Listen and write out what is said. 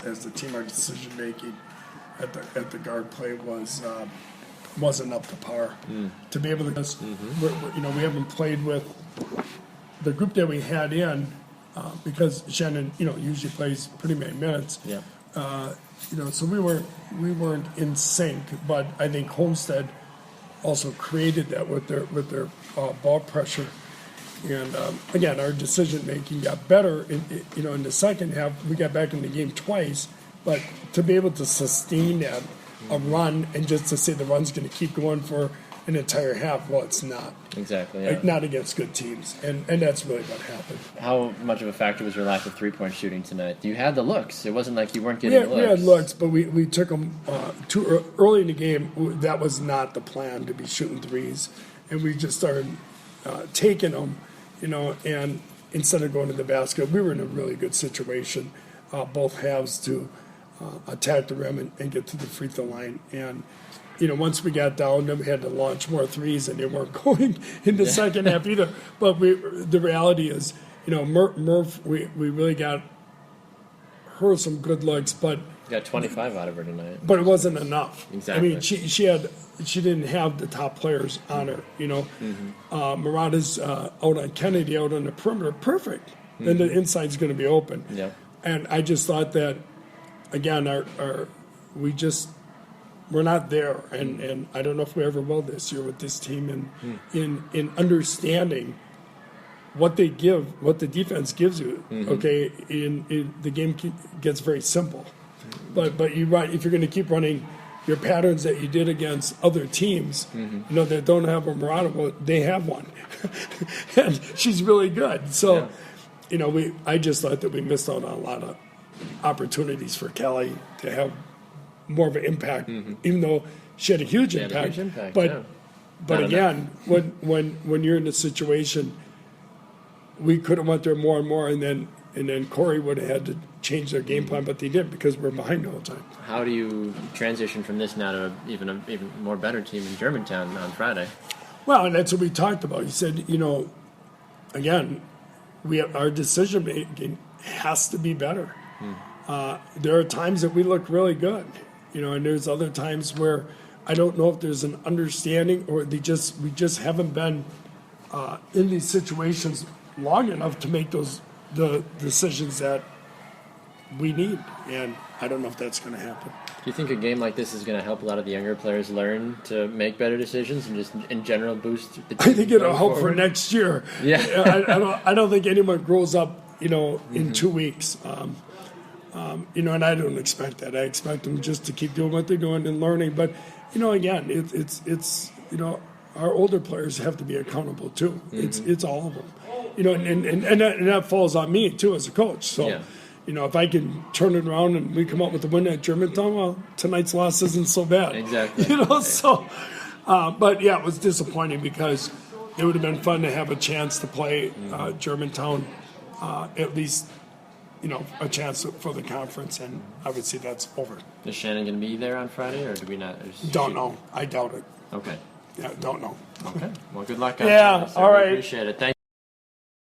as the team, our decision making at the guard play wasn't up to par. To be able to, we haven't played with the group that we had in because Shannon, usually plays pretty many minutes. Yeah. So we weren't in sync, but I think Homestead also created that with their ball pressure. And again, our decision making got better. In the second half, we got back in the game twice, but to be able to sustain that a run and just to say the run's going to keep going for an entire half, well, it's not. Exactly. Yeah. Not against good teams, and that's really what happened. How much of a factor was your lack of 3-point shooting tonight? You had the looks. It wasn't like you weren't getting looks. We had looks, but we took them too early in the game. That was not the plan, to be shooting threes, and we just started taking them. And instead of going to the basket, we were in a really good situation, both halves, to attack the rim and get to the free throw line. And, once we got down, then we had to launch more threes, and they weren't going in the second half either. But the reality is, Murph, we really got her some good looks, but got 25 out of her tonight. But it wasn't enough. Exactly. I mean, she didn't have the top players on her. Murata's out on Kennedy, out on the perimeter, perfect. Then the inside's going to be open. Yeah. And I just thought that, again, we're not there, and I don't know if we ever will this year with this team in understanding what they give, what the defense gives you. Okay, in the game gets very simple. But if you're going to keep running your patterns that you did against other teams, that don't have a Murata, well, they have one, and she's really good. So, I just thought that we missed out on a lot of opportunities for Kelly to have more of an impact, even though she had a huge impact. But again, when you're in a situation, we could have went there more and more, and then Corey would have had to change their game plan, but they didn't because we're behind all the time. How do you transition from this now to even more better team in Germantown on Friday? Well, and that's what we talked about. He said, again, our decision making has to be better. There are times that we look really good, and there's other times where I don't know if there's an understanding or we just haven't been in these situations long enough to make the decisions that we need, and I don't know if that's going to happen. Do you think a game like this is going to help a lot of the younger players learn to make better decisions and just in general boost the team? I think it'll help for next year. Yeah, I don't think anyone grows up, in 2 weeks. And I don't expect that. I expect them just to keep doing what they're doing and learning. But again, it's our older players have to be accountable too. It's all of them. And that falls on me too as a coach. So. Yeah. If I can turn it around and we come up with a win at Germantown, well, tonight's loss isn't so bad. Exactly. So, but yeah, it was disappointing because it would have been fun to have a chance to play Germantown, at least, a chance for the conference, and obviously that's over. Is Shannon going to be there on Friday, or do we not? Don't know. I doubt it. Okay. Yeah, don't know. Okay. Well, good luck. Yeah, all right. Appreciate it. Thank you.